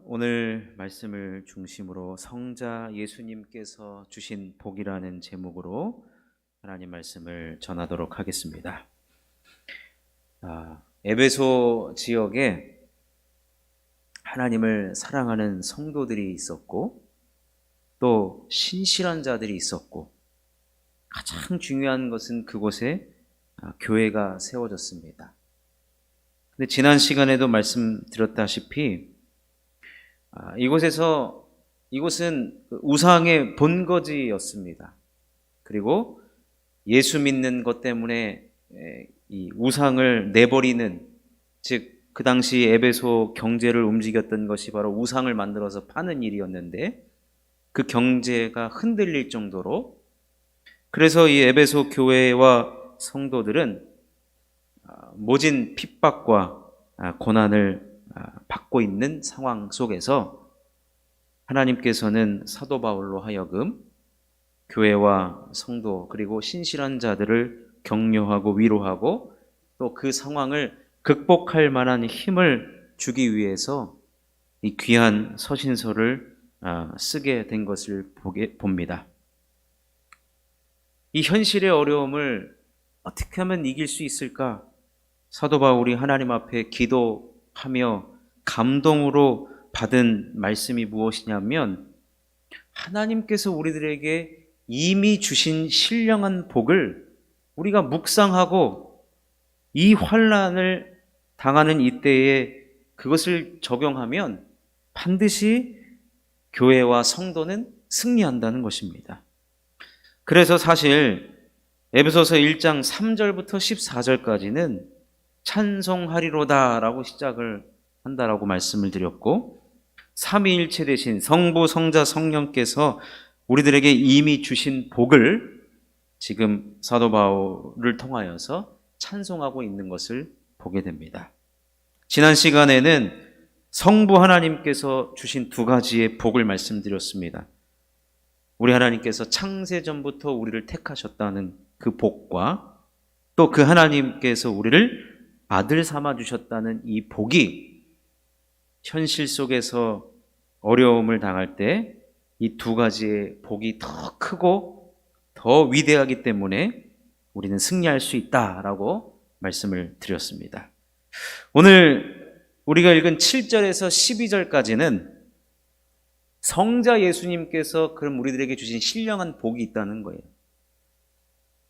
오늘 말씀을 중심으로 성자 예수님께서 주신 복이라는 제목으로 하나님 말씀을 전하도록 하겠습니다. 에베소 지역에 하나님을 사랑하는 성도들이 있었고 또 신실한 자들이 있었고 가장 중요한 것은 그곳에 교회가 세워졌습니다. 근데 지난 시간에도 말씀드렸다시피 이곳은 우상의 본거지였습니다. 그리고 예수 믿는 것 때문에 이 우상을 내버리는, 즉 그 당시 에베소 경제를 움직였던 것이 바로 우상을 만들어서 파는 일이었는데 그 경제가 흔들릴 정도로, 그래서 이 에베소 교회와 성도들은 모진 핍박과 고난을 받고 있는 상황 속에서 하나님께서는 사도 바울로 하여금 교회와 성도 그리고 신실한 자들을 격려하고 위로하고 또 그 상황을 극복할 만한 힘을 주기 위해서 이 귀한 서신서를 쓰게 된 것을 봅니다. 이 현실의 어려움을 어떻게 하면 이길 수 있을까? 사도 바울이 하나님 앞에 기도하며 감동으로 받은 말씀이 무엇이냐면, 하나님께서 우리들에게 이미 주신 신령한 복을 우리가 묵상하고 이 환난을 당하는 이때에 그것을 적용하면 반드시 교회와 성도는 승리한다는 것입니다. 그래서 사실 에베소서 1장 3절부터 14절까지는 찬송하리로다 라고 시작을 한다라고 말씀을 드렸고, 삼위일체 대신 성부, 성자, 성령께서 우리들에게 이미 주신 복을 지금 사도 바울을 통하여서 찬송하고 있는 것을 보게 됩니다. 지난 시간에는 성부 하나님께서 주신 두 가지의 복을 말씀드렸습니다. 우리 하나님께서 창세전부터 우리를 택하셨다는 그 복과 또 그 하나님께서 우리를 아들 삼아 주셨다는 이 복이 현실 속에서 어려움을 당할 때 이 두 가지의 복이 더 크고 더 위대하기 때문에 우리는 승리할 수 있다라고 말씀을 드렸습니다. 오늘 우리가 읽은 7절에서 12절까지는 성자 예수님께서 그럼 우리들에게 주신 신령한 복이 있다는 거예요.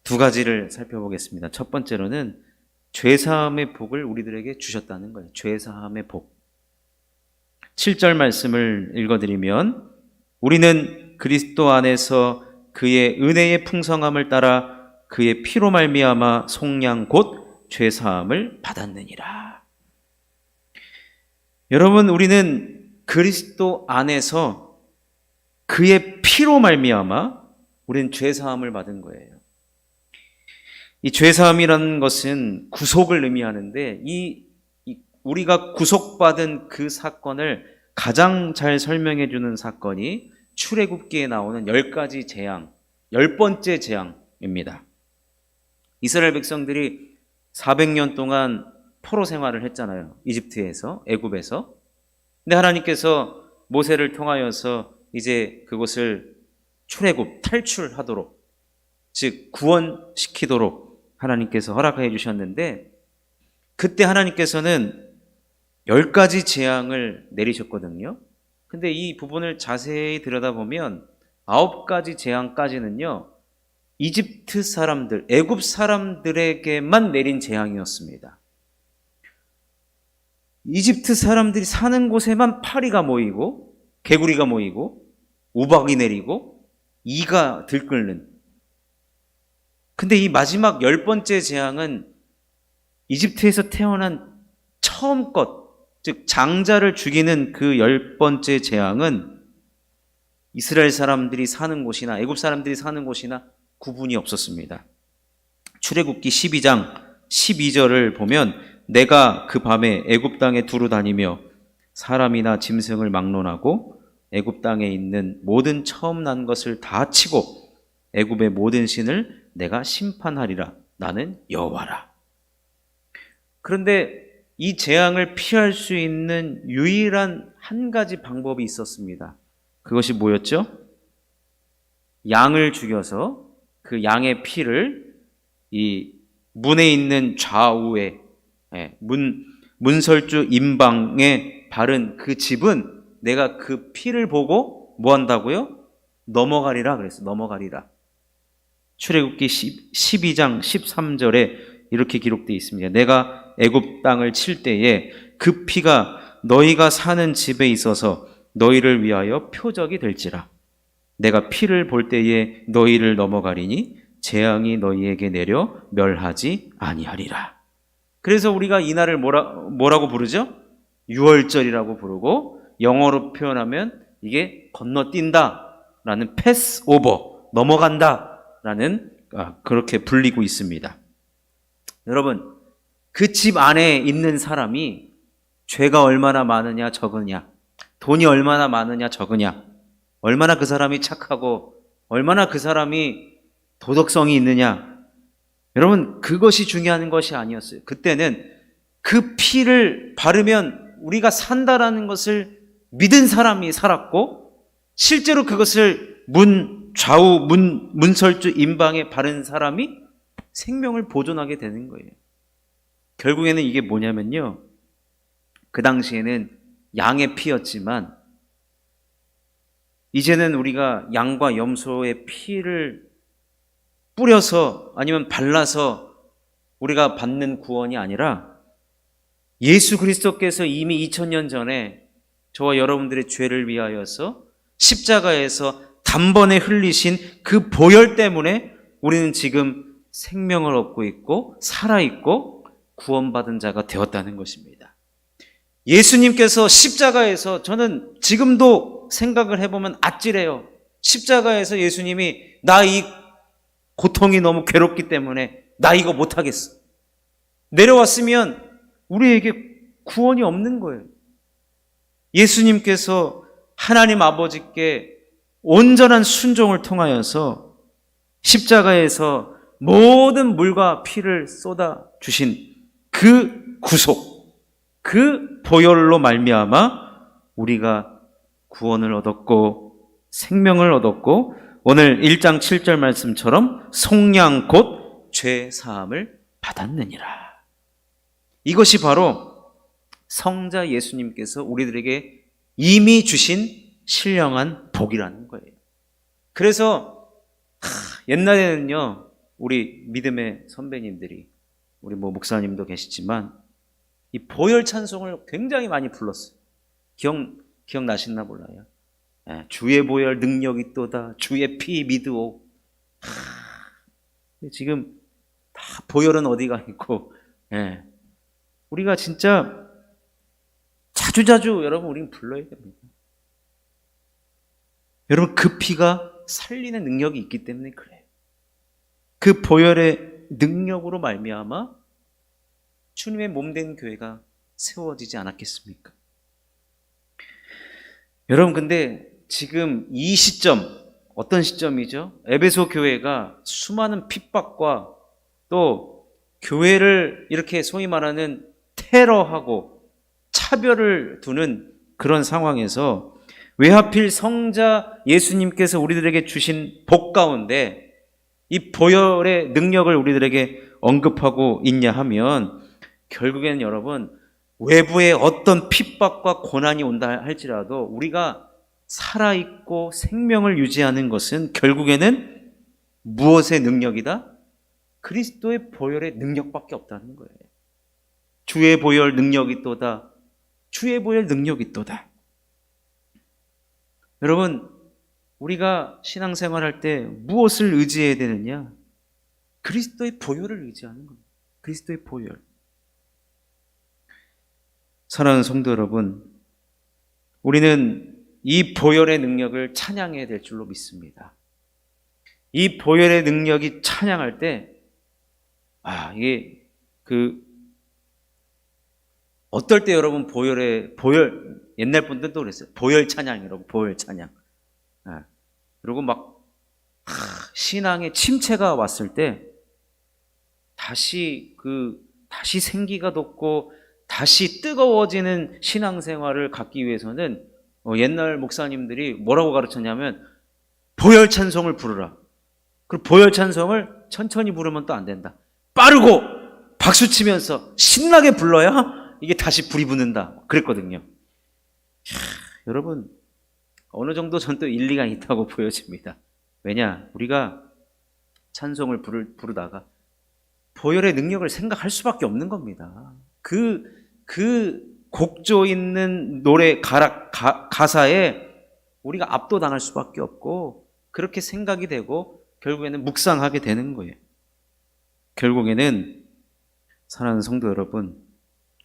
두 가지를 살펴보겠습니다. 첫 번째로는 죄사함의 복을 우리들에게 주셨다는 거예요. 죄사함의 복. 7절 말씀을 읽어드리면, 우리는 그리스도 안에서 그의 은혜의 풍성함을 따라 그의 피로 말미암아 속량 곧 죄사함을 받았느니라. 여러분, 우리는 그리스도 안에서 그의 피로 말미암아 우리는 죄사함을 받은 거예요. 이 죄사함이라는 것은 구속을 의미하는데, 우리가 구속받은 그 사건을 가장 잘 설명해 주는 사건이 출애굽기에 나오는 10가지 재앙, 10번째 재앙입니다. 이스라엘 백성들이 400년 동안 포로 생활을 했잖아요. 이집트에서, 애굽에서. 근데 하나님께서 모세를 통하여서 이제 그곳을 출애굽, 탈출하도록, 즉 구원시키도록 하나님께서 허락해 주셨는데, 그때 하나님께서는 10가지 재앙을 내리셨거든요. 근데 이 부분을 자세히 들여다보면 9가지 재앙까지는요, 이집트 사람들, 애굽 사람들에게만 내린 재앙이었습니다. 이집트 사람들이 사는 곳에만 파리가 모이고 개구리가 모이고 우박이 내리고 이가 들끓는. 근데 이 마지막 10번째 재앙은 이집트에서 태어난 처음 것, 즉 장자를 죽이는 그 10번째 재앙은 이스라엘 사람들이 사는 곳이나 애굽 사람들이 사는 곳이나 구분이 없었습니다. 출애굽기 12장 12절을 보면, 내가 그 밤에 애굽 땅에 두루 다니며 사람이나 짐승을 막론하고 애굽 땅에 있는 모든 처음 난 것을 다 치고 애굽의 모든 신을 내가 심판하리라. 나는 여호와라. 그런데 이 재앙을 피할 수 있는 유일한 한 가지 방법이 있었습니다. 그것이 뭐였죠? 양을 죽여서 그 양의 피를 이 문에 있는 좌우에 문설주 임방에 바른 그 집은 내가 그 피를 보고 뭐 한다고요? 넘어가리라 그랬어. 넘어가리라. 출애굽기 12장 13절에 이렇게 기록되어 있습니다. 내가 애굽 땅을 칠 때에 그 피가 너희가 사는 집에 있어서 너희를 위하여 표적이 될지라. 내가 피를 볼 때에 너희를 넘어가리니 재앙이 너희에게 내려 멸하지 아니하리라. 그래서 우리가 이날을 뭐라고 부르죠? 유월절이라고 부르고, 영어로 표현하면 이게 건너뛴다 라는 패스 오버, 넘어간다 라는 그렇게 불리고 있습니다. 여러분, 그 집 안에 있는 사람이 죄가 얼마나 많으냐 적으냐, 돈이 얼마나 많으냐 적으냐, 얼마나 그 사람이 착하고 얼마나 그 사람이 도덕성이 있느냐, 여러분 그것이 중요한 것이 아니었어요. 그때는 그 피를 바르면 우리가 산다라는 것을 믿은 사람이 살았고, 실제로 그것을 좌우 문설주 임방에 바른 사람이 생명을 보존하게 되는 거예요. 결국에는 이게 뭐냐면요, 그 당시에는 양의 피였지만 이제는 우리가 양과 염소의 피를 뿌려서 아니면 발라서 우리가 받는 구원이 아니라, 예수 그리스도께서 이미 2000년 전에 저와 여러분들의 죄를 위하여서 십자가에서 단번에 흘리신 그 보혈 때문에 우리는 지금 생명을 얻고 있고 살아있고 구원받은 자가 되었다는 것입니다. 예수님께서 십자가에서, 저는 지금도 생각을 해보면 아찔해요. 십자가에서 예수님이 나 이 고통이 너무 괴롭기 때문에 나 이거 못하겠어, 내려왔으면 우리에게 구원이 없는 거예요. 예수님께서 하나님 아버지께 온전한 순종을 통하여서 십자가에서 모든 물과 피를 쏟아 주신 그 구속, 그 보혈로 말미암아 우리가 구원을 얻었고 생명을 얻었고, 오늘 1장 7절 말씀처럼 속량 곧 죄 사함을 받았느니라. 이것이 바로 성자 예수님께서 우리들에게 이미 주신 신령한 복이라는 거예요. 그래서 옛날에는요, 우리 믿음의 선배님들이, 우리 목사님도 계시지만 이 보혈 찬송을 굉장히 많이 불렀어요. 기억나시나 몰라요. 주의 보혈 능력이 있도다, 주의 피 믿으오. 지금 다 보혈은 어디가 있고, 우리가 진짜 자주자주 여러분 우리는 불러야 됩니다. 여러분 그 피가 살리는 능력이 있기 때문에 그래요. 그 보혈의 능력으로 말미암아 주님의 몸된 교회가 세워지지 않았겠습니까? 여러분 근데 지금 이 시점, 어떤 시점이죠? 에베소 교회가 수많은 핍박과 또 교회를 이렇게 소위 말하는 테러하고 차별을 두는 그런 상황에서 왜 하필 성자 예수님께서 우리들에게 주신 복 가운데 이 보혈의 능력을 우리들에게 언급하고 있냐 하면, 결국에는 여러분 외부에 어떤 핍박과 고난이 온다 할지라도 우리가 살아있고 생명을 유지하는 것은 결국에는 무엇의 능력이다? 그리스도의 보혈의 능력밖에 없다는 거예요. 주의 보혈 능력이 있도다, 주의 보혈 능력이 있도다. 여러분 우리가 신앙생활할 때 무엇을 의지해야 되느냐? 그리스도의 보혈을 의지하는 겁니다. 그리스도의 보혈. 사랑하는 성도 여러분, 우리는 이 보혈의 능력을 찬양해야 될 줄로 믿습니다. 이 보혈의 능력이 찬양할 때, 이게 어떨 때 여러분 보혈, 옛날 분들도 그랬어요. 보혈 찬양, 여러분, 보혈 찬양. 그리고 신앙의 침체가 왔을 때, 다시 생기가 돋고, 다시 뜨거워지는 신앙생활을 갖기 위해서는 옛날 목사님들이 뭐라고 가르쳤냐면 보혈 찬송을 부르라. 그리고 보혈 찬송을 천천히 부르면 또 안 된다. 빠르고 박수 치면서 신나게 불러야 이게 다시 불이 붙는다. 그랬거든요. 여러분, 어느 정도 전 또 일리가 있다고 보여집니다. 왜냐? 우리가 찬송을 부르다가 보혈의 능력을 생각할 수밖에 없는 겁니다. 그 곡조 있는 노래 가사에 우리가 압도당할 수밖에 없고 그렇게 생각이 되고 결국에는 묵상하게 되는 거예요. 결국에는 사랑하는 성도 여러분,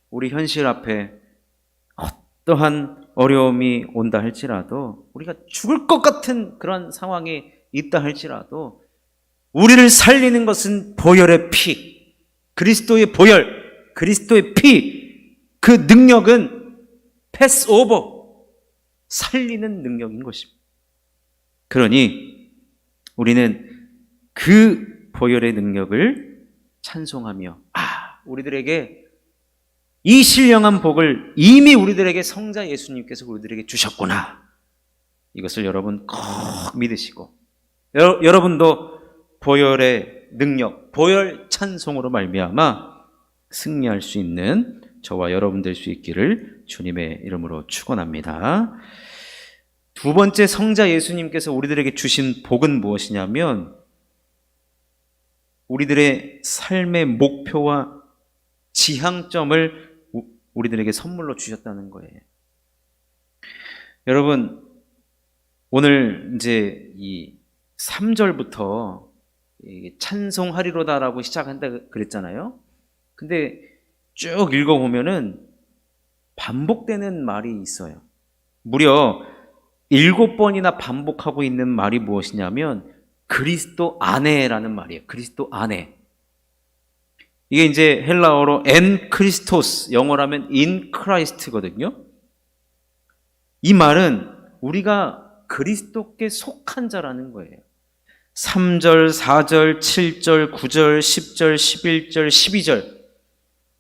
우리 현실 앞에 어떠한 어려움이 온다 할지라도 우리가 죽을 것 같은 그런 상황이 있다 할지라도 우리를 살리는 것은 보혈의 피, 그리스도의 보혈, 그리스도의 피, 그 능력은 패스오버, 살리는 능력인 것입니다. 그러니 우리는 그 보혈의 능력을 찬송하며 우리들에게 이 신령한 복을 이미 우리들에게 성자 예수님께서 우리들에게 주셨구나. 이것을 여러분 꼭 믿으시고 여러분도 보혈의 능력, 보혈 찬송으로 말미암아 승리할 수 있는 저와 여러분 될 수 있기를 주님의 이름으로 축원합니다. 두 번째, 성자 예수님께서 우리들에게 주신 복은 무엇이냐면 우리들의 삶의 목표와 지향점을 우리들에게 선물로 주셨다는 거예요. 여러분, 오늘 이제 이 3절부터 찬송하리로다라고 시작한다 그랬잖아요. 근데 쭉 읽어보면은 반복되는 말이 있어요. 무려 7번이나 반복하고 있는 말이 무엇이냐면 그리스도 안에라는 말이에요. 그리스도 안에. 이게 이제 헬라어로 엔 크리스토스, 영어라면 in Christ거든요. 이 말은 우리가 그리스도께 속한 자라는 거예요. 3절, 4절, 7절, 9절, 10절, 11절, 12절.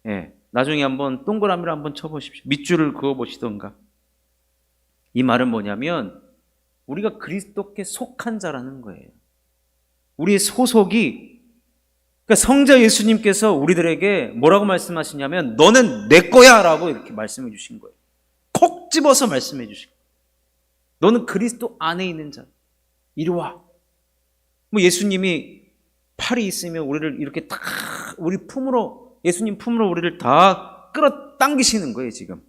예, 나중에 한번 동그라미를 한번 쳐보십시오. 밑줄을 그어보시던가. 이 말은 뭐냐면 우리가 그리스도께 속한 자라는 거예요. 우리의 소속이, 그러니까 성자 예수님께서 우리들에게 뭐라고 말씀하시냐면 너는 내 거야 라고 이렇게 말씀해 주신 거예요. 콕 집어서 말씀해 주신 거예요. 너는 그리스도 안에 있는 자. 이리 와. 뭐 예수님이 팔이 있으면 우리를 이렇게 다 우리 품으로, 예수님 품으로 우리를 다 끌어당기시는 거예요, 지금.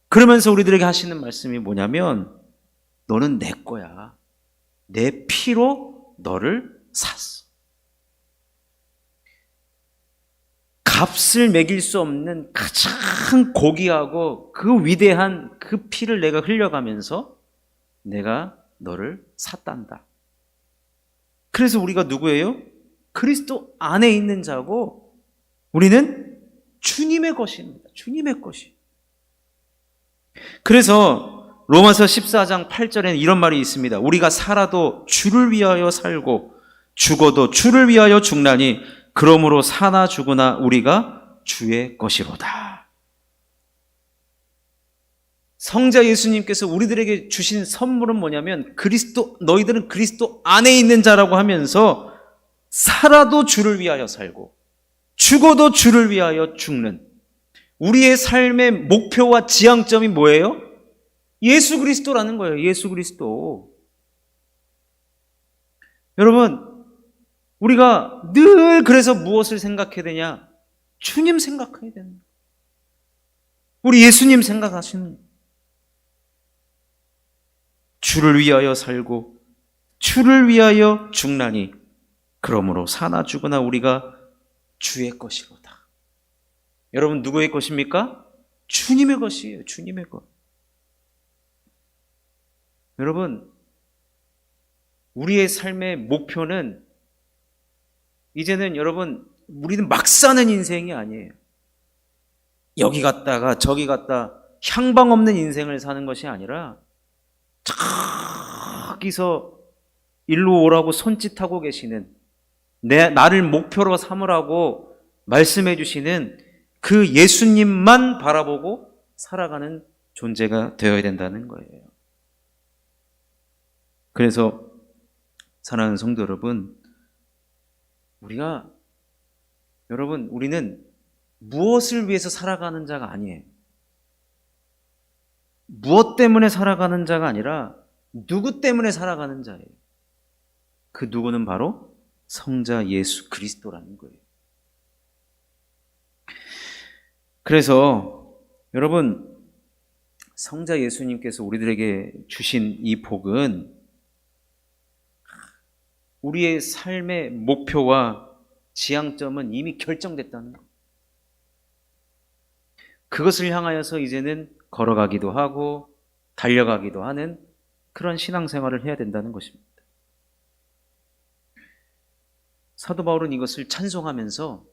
그러면서 우리들에게 하시는 말씀이 뭐냐면 너는 내 거야. 내 피로 너를 샀어. 값을 매길 수 없는 가장 고귀하고 그 위대한 그 피를 내가 흘려가면서 내가 너를 샀단다. 그래서 우리가 누구예요? 그리스도 안에 있는 자고 우리는 주님의 것입니다. 주님의 것이. 그래서 로마서 14장 8절에는 이런 말이 있습니다. 우리가 살아도 주를 위하여 살고 죽어도 주를 위하여 죽나니 그러므로 사나 죽으나 우리가 주의 것이로다. 성자 예수님께서 우리들에게 주신 선물은 뭐냐면 그리스도, 너희들은 그리스도 안에 있는 자라고 하면서 살아도 주를 위하여 살고 죽어도 주를 위하여 죽는 우리의 삶의 목표와 지향점이 뭐예요? 예수 그리스도라는 거예요. 예수 그리스도. 여러분, 우리가 늘 그래서 무엇을 생각해야 되냐? 주님 생각해야 되는 거예요. 우리 예수님 생각하시는 거예요. 주를 위하여 살고 주를 위하여 죽나니 그러므로 사나 죽으나 우리가 주의 것이로다. 여러분 누구의 것입니까? 주님의 것이에요. 주님의 것. 여러분 우리의 삶의 목표는 이제는 여러분 우리는 막 사는 인생이 아니에요. 여기 갔다가 저기 갔다 향방 없는 인생을 사는 것이 아니라 저기서 일로 오라고 손짓하고 계시는 나를 목표로 삼으라고 말씀해 주시는 그 예수님만 바라보고 살아가는 존재가 되어야 된다는 거예요. 그래서 사랑하는 성도 여러분, 우리는 무엇을 위해서 살아가는 자가 아니에요. 무엇 때문에 살아가는 자가 아니라 누구 때문에 살아가는 자예요. 그 누구는 바로 성자 예수 그리스도라는 거예요. 그래서 여러분, 성자 예수님께서 우리들에게 주신 이 복은 우리의 삶의 목표와 지향점은 이미 결정됐다는 것. 그것을 향하여서 이제는 걸어가기도 하고 달려가기도 하는 그런 신앙생활을 해야 된다는 것입니다. 사도 바울은 이것을 찬송하면서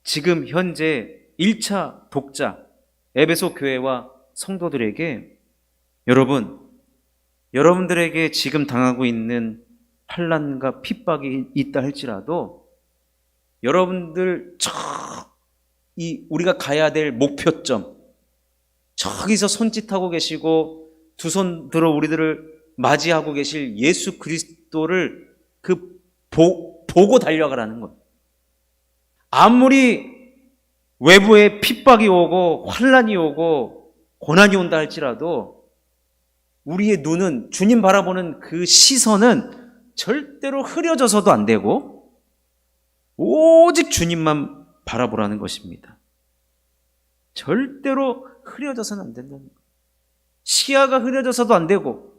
지금 현재 1차 독자 에베소 교회와 성도들에게 여러분들에게 지금 당하고 있는 환난과 핍박이 있다 할지라도 여러분들 우리가 가야 될 목표점 저기서 손짓하고 계시고 두 손 들어 우리들을 맞이하고 계실 예수 그리스도를 보고 달려가라는 것. 아무리 외부에 핍박이 오고 환난이 오고 고난이 온다 할지라도 우리의 눈은 주님 바라보는 그 시선은 절대로 흐려져서도 안 되고 오직 주님만 바라보라는 것입니다. 절대로 흐려져서는 안 된다는 거예요. 시야가 흐려져서도 안 되고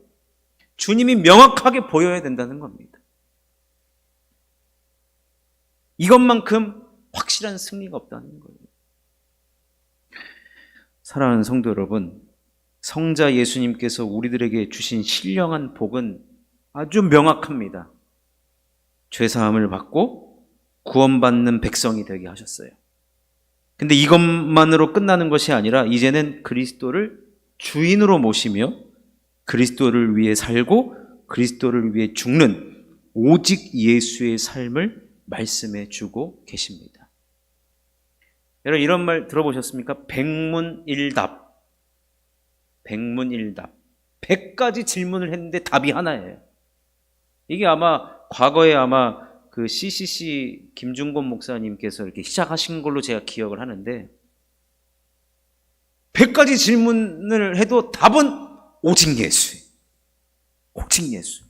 주님이 명확하게 보여야 된다는 겁니다. 이것만큼 확실한 승리가 없다는 거예요. 사랑하는 성도 여러분, 성자 예수님께서 우리들에게 주신 신령한 복은 아주 명확합니다. 죄사함을 받고 구원받는 백성이 되게 하셨어요. 근데 이것만으로 끝나는 것이 아니라 이제는 그리스도를 주인으로 모시며 그리스도를 위해 살고 그리스도를 위해 죽는 오직 예수의 삶을 말씀해 주고 계십니다. 여러분 이런 말 들어보셨습니까? 백문일답. 100가지 질문을 했는데 답이 하나예요. 이게 과거에 그 CCC 김중곤 목사님께서 이렇게 시작하신 걸로 제가 기억을 하는데 100가지 질문을 해도 답은 오직 예수예요. 오직 예수.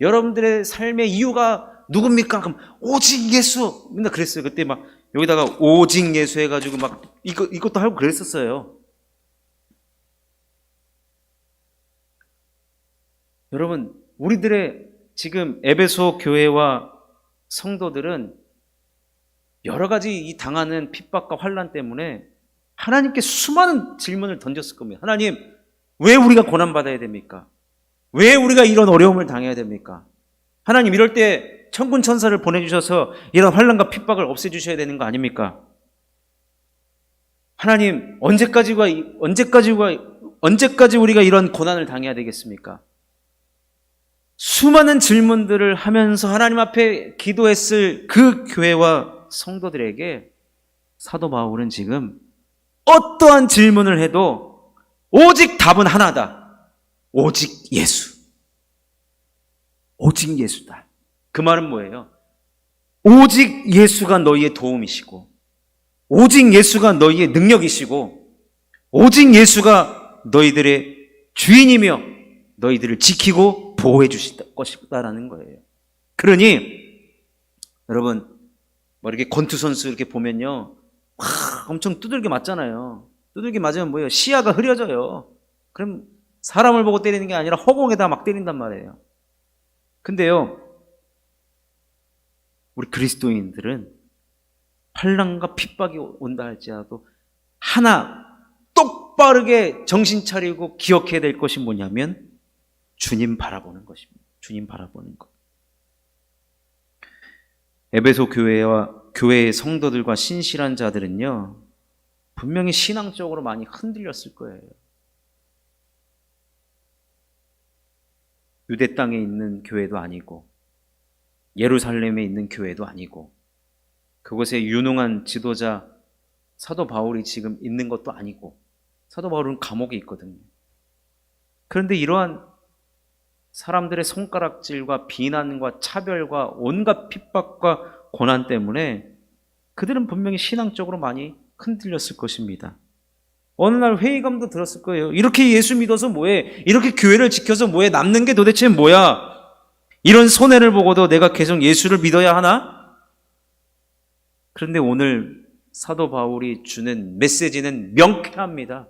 여러분들의 삶의 이유가 누굽니까? 그럼 오직 예수. 맨날 그랬어요. 그때 여기다가 오직 예수 해가지고 이것도 하고 그랬었어요. 여러분, 우리들의 지금 에베소 교회와 성도들은 여러 가지 이 당하는 핍박과 환난 때문에 하나님께 수많은 질문을 던졌을 겁니다. 하나님, 왜 우리가 고난받아야 됩니까? 왜 우리가 이런 어려움을 당해야 됩니까? 하나님, 이럴 때 천군 천사를 보내주셔서 이런 환난과 핍박을 없애주셔야 되는 거 아닙니까? 하나님, 언제까지 우리가 이런 고난을 당해야 되겠습니까? 수많은 질문들을 하면서 하나님 앞에 기도했을 그 교회와 성도들에게 사도 바울은 지금 어떠한 질문을 해도 오직 답은 하나다. 오직 예수. 오직 예수다. 그 말은 뭐예요? 오직 예수가 너희의 도움이시고 오직 예수가 너희의 능력이시고 오직 예수가 너희들의 주인이며 너희들을 지키고 보호해 주실 것이다라는 거예요. 그러니 여러분 이렇게 권투 선수 이렇게 보면요, 엄청 두들겨 맞잖아요. 두들겨 맞으면 뭐예요? 시야가 흐려져요. 그럼 사람을 보고 때리는 게 아니라 허공에다 막 때린단 말이에요. 근데요, 우리 그리스도인들은 환난과 핍박이 온다 할지라도 하나 똑바르게 정신 차리고 기억해야 될 것이 뭐냐면 주님 바라보는 것입니다. 주님 바라보는 것. 에베소 교회의 성도들과 신실한 자들은요, 분명히 신앙적으로 많이 흔들렸을 거예요. 유대 땅에 있는 교회도 아니고 예루살렘에 있는 교회도 아니고 그곳에 유능한 지도자 사도 바울이 지금 있는 것도 아니고, 사도 바울은 감옥에 있거든요. 그런데 이러한 사람들의 손가락질과 비난과 차별과 온갖 핍박과 고난 때문에 그들은 분명히 신앙적으로 많이 흔들렸을 것입니다. 어느 날 회의감도 들었을 거예요. 이렇게 예수 믿어서 뭐해? 이렇게 교회를 지켜서 뭐해? 남는 게 도대체 뭐야? 이런 손해를 보고도 내가 계속 예수를 믿어야 하나? 그런데 오늘 사도 바울이 주는 메시지는 명쾌합니다.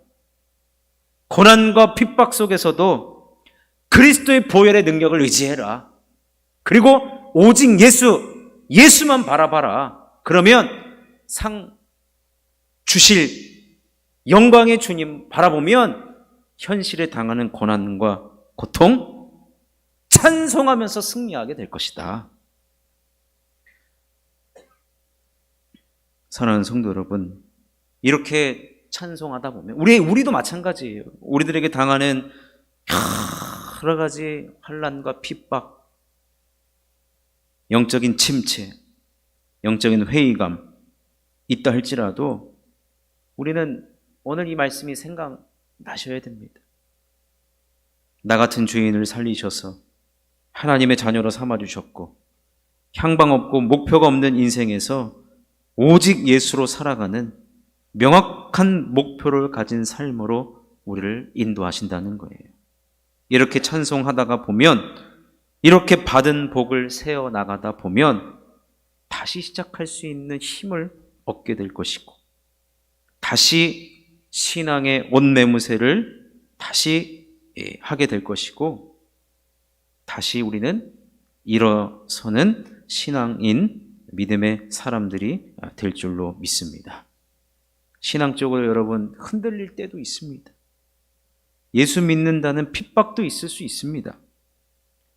고난과 핍박 속에서도 그리스도의 보혈의 능력을 의지해라. 그리고 오직 예수만 바라봐라. 그러면 상 주실 영광의 주님 바라보면 현실에 당하는 고난과 고통 찬송하면서 승리하게 될 것이다. 사랑하는 성도 여러분, 이렇게 찬송하다 보면 우리도 마찬가지예요. 우리들에게 당하는 여러 가지 환난과 핍박, 영적인 침체, 영적인 회의감 있다 할지라도 우리는 오늘 이 말씀이 생각나셔야 됩니다. 나 같은 죄인을 살리셔서 하나님의 자녀로 삼아주셨고 향방 없고 목표가 없는 인생에서 오직 예수로 살아가는 명확한 목표를 가진 삶으로 우리를 인도하신다는 거예요. 이렇게 찬송하다가 보면, 이렇게 받은 복을 세어나가다 보면 다시 시작할 수 있는 힘을 얻게 될 것이고, 다시 신앙의 옷매무새를 다시 하게 될 것이고, 다시 우리는 일어서는 신앙인, 믿음의 사람들이 될 줄로 믿습니다. 신앙적으로 여러분 흔들릴 때도 있습니다. 예수 믿는다는 핍박도 있을 수 있습니다.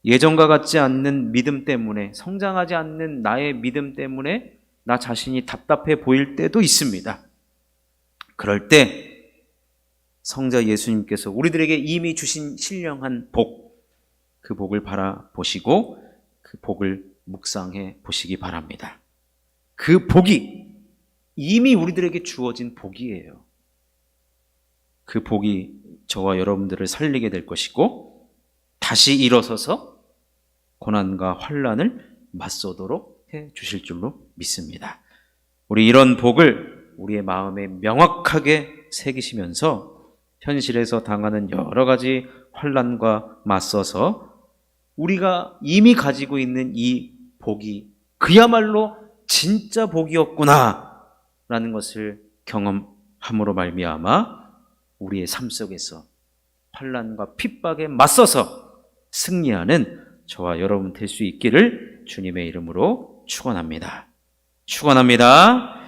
예전과 같지 않는 믿음 때문에, 성장하지 않는 나의 믿음 때문에 나 자신이 답답해 보일 때도 있습니다. 그럴 때 성자 예수님께서 우리들에게 이미 주신 신령한 복, 그 복을 바라보시고 그 복을 묵상해 보시기 바랍니다. 그 복이 이미 우리들에게 주어진 복이에요. 그 복이 저와 여러분들을 살리게 될 것이고 다시 일어서서 고난과 환난을 맞서도록 해 주실 줄로 믿습니다. 우리 이런 복을 우리의 마음에 명확하게 새기시면서 현실에서 당하는 여러 가지 환난과 맞서서 우리가 이미 가지고 있는 이 복이 그야말로 진짜 복이었구나 라는 것을 경험함으로 말미암아 우리의 삶 속에서 환난과 핍박에 맞서서 승리하는 저와 여러분 될 수 있기를 주님의 이름으로 축원합니다. 축원합니다.